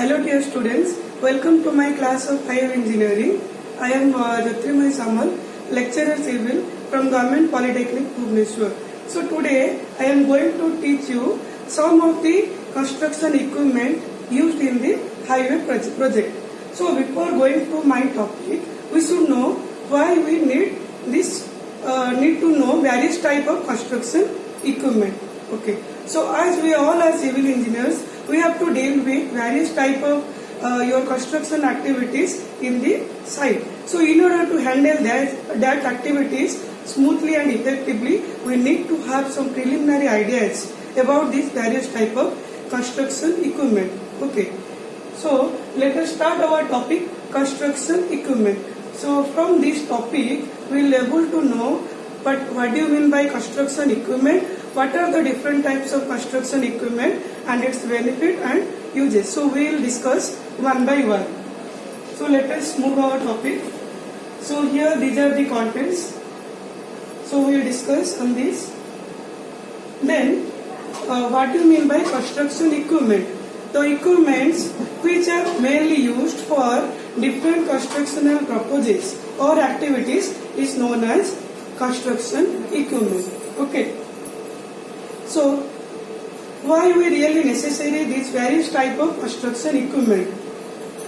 Hello dear students, welcome to my class of Higher Engineering. I am Jyotirmoy Samal, lecturer civil from Government Polytechnic Bhubaneswar. So today I am going to teach you some of the construction equipment used in the highway project. So before going to my topic, we should know why we need to know various type of construction equipment. Okay. So as we all are civil engineers, we have to deal with various type of your construction activities in the site. So in order to handle that activities smoothly and effectively, we need to have some preliminary ideas about these various type of construction equipment. Okay. So let us start our topic, construction equipment. So from this topic, we will able to know what do you mean by construction equipment, what are the different types of construction equipment and its benefit and uses. So we will discuss one by one. So let us move our topic. So here these are the contents. So we will discuss on this. Then what do you mean by construction equipment? The equipments which are mainly used for different constructional purposes or activities is known as construction equipment. Okay. So why we really necessary these various type of construction equipment?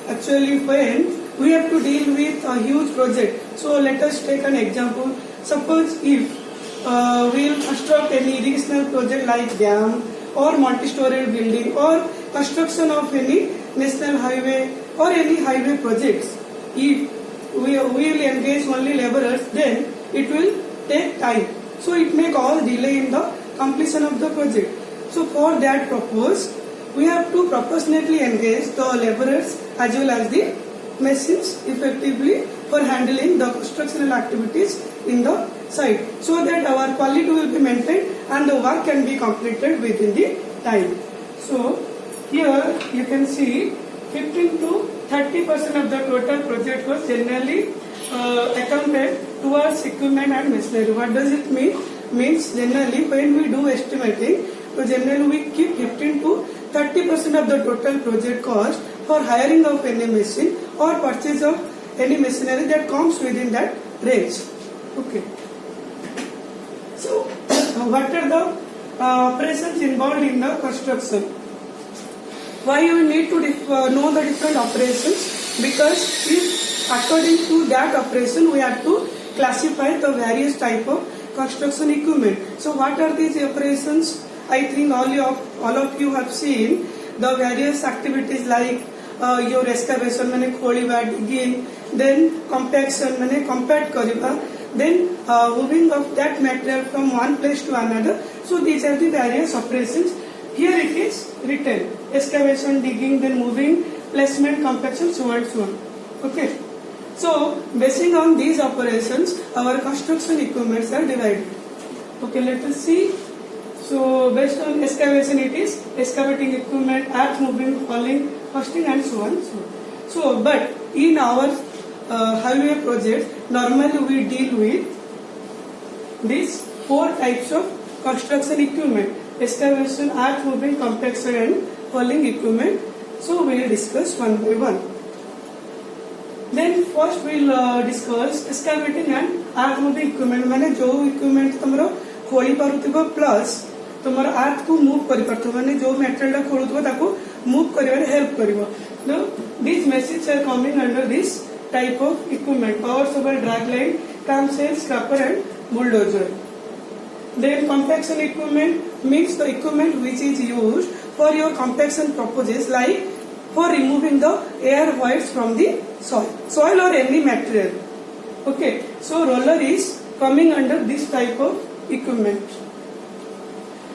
Actually, when we have to deal with a huge project, so let us take an example. Suppose if we will construct any irrigational project like dam or multi-story building or construction of any national highway or any highway projects. If we will engage only laborers, then it will take time. So it may cause delay in the completion of the project. So for that purpose, we have to proportionately engage the laborers as well as the machines effectively for handling the constructional activities in the site, so that our quality will be maintained and the work can be completed within the time. So here you can see 15 to 30% of the total project was generally accounted towards equipment and machinery. What does it mean? Means generally when we do estimating, so generally we keep 15 to 30% of the total project cost for hiring of any machine or purchase of any machinery that comes within that range. Okay. So what are the operations involved in the construction? Why you need to know the different operations? Because if according to that operation we have to classify the various type of construction equipment. So what are these operations? I think all of you have seen the various activities like your excavation mane kholiba, digging, then compaction mane compact kariba, then moving of that material from one place to another. So these are the various operations. Here it is written: excavation, digging, then moving, placement, compaction, so on and so on. Okay. So basing on these operations, our construction equipments are divided. Okay, let us see. So based on excavation, it is excavating equipment, earth moving, hauling, hosting, and so on. So but in our highway projects, normally we deal with these four types of construction equipment: excavation, earth moving, compaction, and hauling equipment. So we will discuss one by one. Then first we will discuss excavating and earth moving equipment. माने जो equipment तमरो खोली पारुथिबो plus तमरो earth को move करि पारथो, माने जो material खोलुथबो ताको move करिवारे help करिवो. Now these machines are coming under this type of equipment: power shovel, drag line, camshaft, scraper, and bulldozer. Then compaction equipment means the equipment which is used for your compaction purposes, like for removing the air voids from the soil or any material. Okay, so roller is coming under this type of equipment.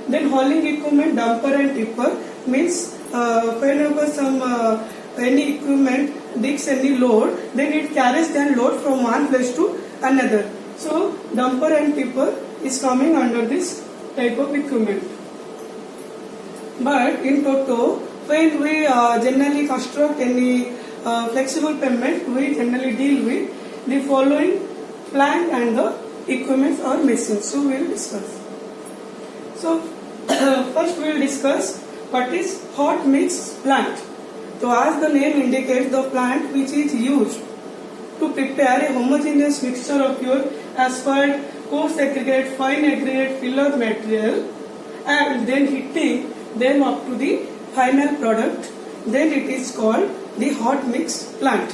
Then hauling equipment, dumper and tipper means whenever some any equipment digs any load, then it carries that load from one place to another. So dumper and tipper is coming under this type of equipment. But in total, when we generally construct any flexible pavement, we generally deal with the following plant and the equipment or machines. So we will discuss. So first we will discuss what is hot mix plant. So as the name indicates, the plant which is used to prepare a homogeneous mixture of your asphalt, coarse aggregate, fine aggregate, filler material, and then heating them up to the final product, then it is called the hot mix plant.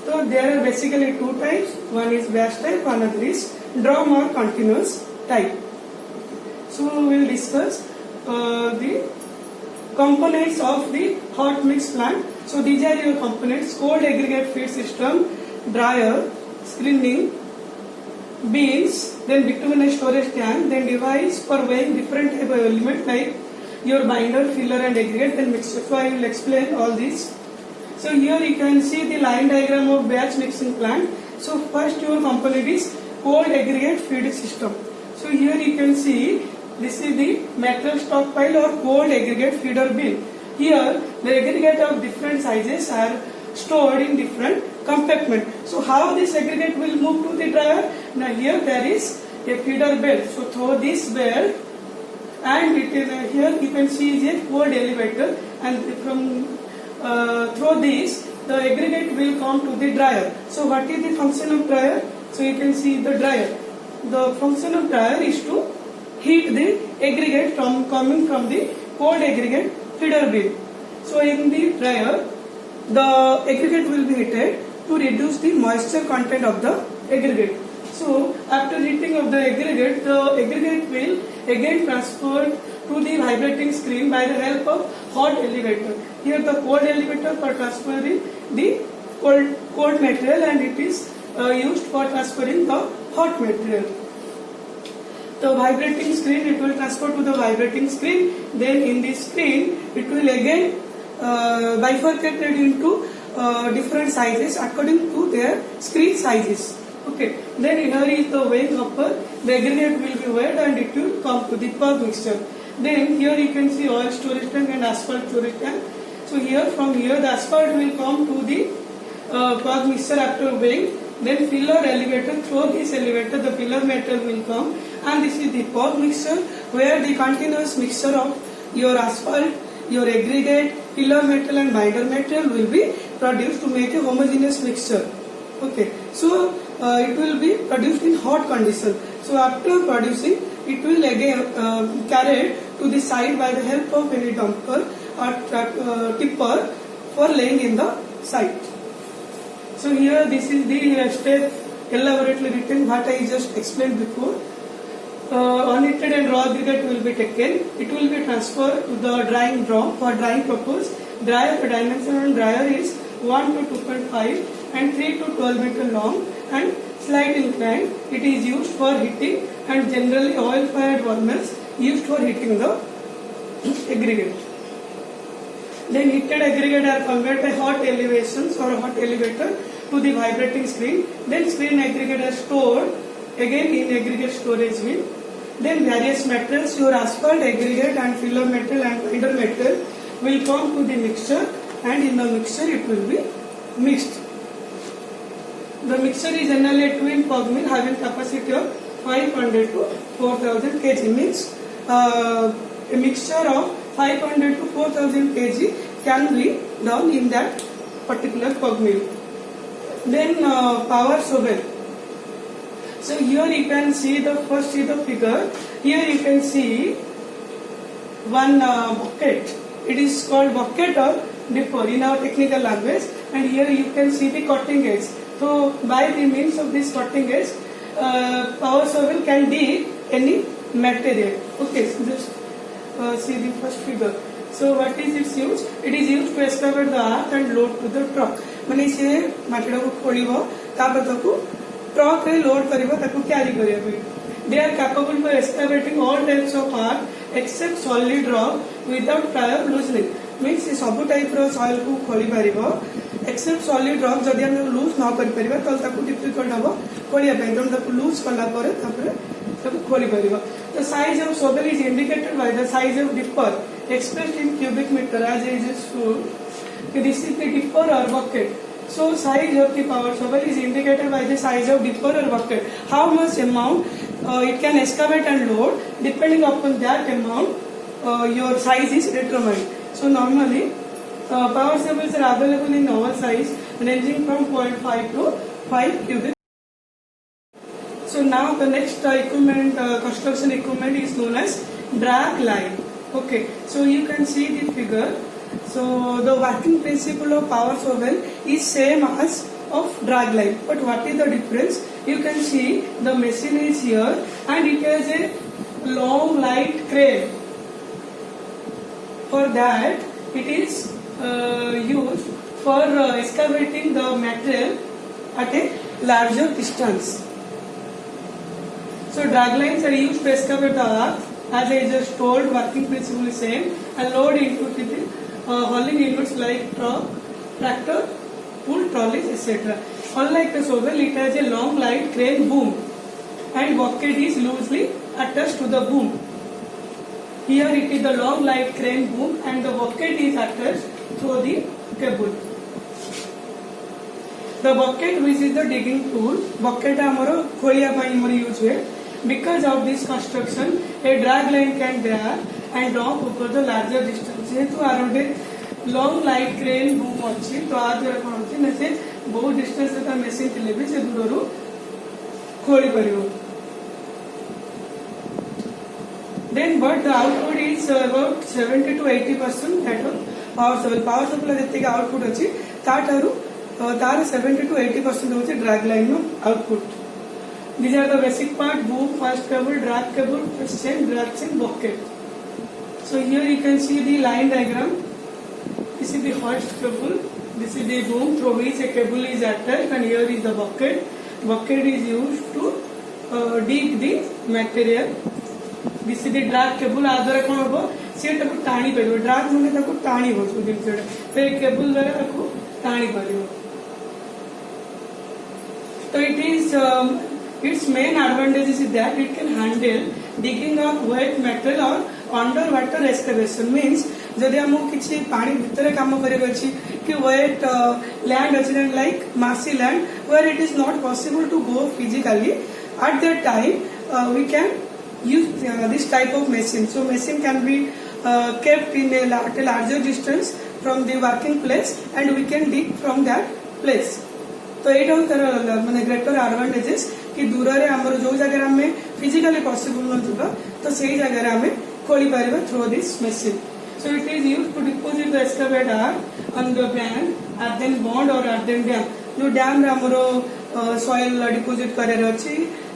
So there are basically two types. One is batch type, another is drum or continuous type. So we will discuss the components of the hot mix plant. So these are your components: cold aggregate feed system, dryer, screening, beans, then bituminous storage tank, then device for weighing different type of element like your binder, filler and aggregate, then mixture. So I will explain all these. So here you can see the line diagram of batch mixing plant. So first your component is cold aggregate feed system. So here you can see this is the metal stockpile or cold aggregate feeder bin. Here the aggregate of different sizes are stored in different compartment. So how this aggregate will move to the dryer? Now here there is a feeder belt. So through this belt, and it is here you can see is a cold elevator, and from through this the aggregate will come to the dryer. So what is the function of dryer? So you can see the dryer. The function of dryer is to heat the aggregate coming from the cold aggregate feeder bin. So in the dryer, the aggregate will be heated to reduce the moisture content of the aggregate. So after heating of the aggregate will again transfer to the vibrating screen by the help of hot elevator. Here the cold elevator for transferring the cold material, and it is used for transferring the hot material. The vibrating screen, it will transfer to the vibrating screen. Then in this screen, it will again bifurcated into different sizes according to their screen sizes. Okay. Then here is the weighing upper. The aggregate will be weighed and it will come to the pug mixture. Then here you can see oil storage tank and asphalt storage tank. So here from here the asphalt will come to the pug mixture after weighing. Then filler elevator, through this elevator the filler metal will come, and this is the pug mixture where the continuous mixture of your asphalt, your aggregate, filler metal and binder metal will be produced to make a homogeneous mixture. Okay, so it will be produced in hot condition. So after producing, it will again carried to the side by the help of any dumper or tipper for laying in the site. So here this is the step elaborately written what I just explained before. Unheated and raw aggregate will be taken. It will be transferred to the drying drum for drying purpose. Dryer, the dimension on dryer is 1 to 2.5 and 3 to 12 meter long and slight inclined. It is used for heating, and generally oil fired burners used for heating the aggregate. Then heated aggregate are conveyed by hot elevations or hot elevator to the vibrating screen. Then screen aggregate are stored again in aggregate storage bin. Then various materials, your asphalt, aggregate and filler metal and binder metal will come to the mixture, and in the mixture it will be mixed. The mixture is generally a twin pug mill having capacity of 500 to 4000 kg. Means a mixture of 500 to 4000 kg can be done in that particular pug mill. Then power shovel. So here you can see the first is the figure. Here you can see one bucket. It is called bucket or dipper in our technical language, and here you can see the cutting edge. So by the means of this cutting edge, power shovel can dig any material. Okay, so just see the first figure. So what is its use? It is used to excavate the earth and load to the truck. माने से माटिडा को खोलिबो तापर ताकू truck रे load करिवो ताकू carry करिया पे. They are capable for excavating all types of earth except solid rock without prior loosening. Means ये सब टाइप रो सॉइल को खोली परिबो except solid rock जदि हम लूज न कर परिबा तल ताकू डिफिकल्ट हबो खोलिया पे. एकदम ताकू लूज करला परे तापर ताकू खोली परिबो. The size of shovel is indicated by the size of dipper expressed in cubic meter as it is shown. This is the dipper or bucket. So size of the power shovel is indicated by the size of dipper or bucket. How much amount it can excavate and load, depending upon that amount your size is determined. So normally power samples are available in all size ranging from 0.5 to 5 cubic. So now the next equipment, construction equipment is known as drag line. Okay, so you can see the figure. So the working principle of power shovel is same as of drag line, but what is the difference? You can see the machine is here and it has a long light crane. For that it is used for excavating the material at a larger distance. So drag lines are used to excavate the earth. As I just told, working principle is same, and load input is the hauling units like truck, tractor, pull trolleys, etc. Unlike the shovel, it has a long light crane boom and bucket is loosely attached to the boom. Here it is the long light crane boom and the bucket is attached through the cable. The bucket, which is the digging tool, bucket amaro kholiya pai amaro use हुए. Because of this construction, a drag line can drag and drop over the larger distance. जेहेतु are गोटे long light crane boom अच्छी तो आज कौन होची ना से बहुत distance रे machine थिले भी से दूररू खोली परियो. Then but the output is about 70 to 80% that of power shovel. Power shovel जत्ते का output अच्छी ताठारु तार 70 to 80% होची drag line no output. These are the basic part: boom, fast cable, drag cable, chain, drag chain, bucket. So here you can see the line diagram. This is the hoist cable. This is the boom through which a cable is attached, and here is the bucket. Bucket is used to dig the material. This is the drag cable. आधार कौन होगा? से तक टाणी पड़ेगा. Drag में तक टाणी हो सकती है. फिर cable द्वारा तक टाणी पड़ेगा. So it is its main advantage is that it can handle digging of wet material or underwater excavation. Means जदि हमको किसी पानी भितर काम करेगा अच्छी कि wet land अच्छी like marshy land where it is not possible to go physically, at that time we can use this type of machine. So machine can be kept in a larger distance from the working place and we can dig from that place. तो एटा तार माने greater advantages कि दूर रे हमर जो जगह हमें फिजिकली पॉसिबल न जबा तो सही जगह रे हमें खोली पारिबा through this machine. So it is used to deposit the excavate earth on the bank at then bond or at then dam. जो डैम रे हमर सॉइल डिपोजिट करे अछि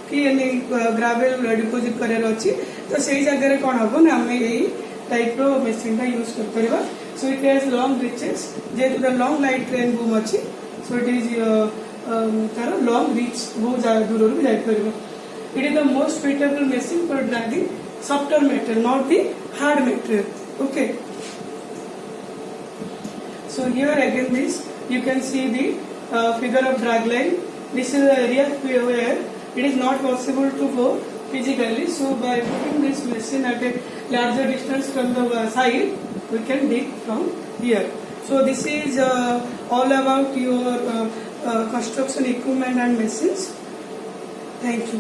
कि एनी ग्रेवल डिपोजिट करे अछि तो सही जगह रे कोन हबो ना हमें एई टाइप रो मशीन का यूज कर परिबा. So it has long reaches जे the long light crane boom अछि. So it is तार long reach बहुत ज़्यादा दूर भी जाई परिबा. It is the most suitable machine for dragging softer material, not the hard material. Okay. So here again this you can see the figure of drag line. This is the area where it is not possible to go physically. So by putting this machine at a larger distance from the side, we can dig from here. So this is all about your construction equipment and machines. Thank you.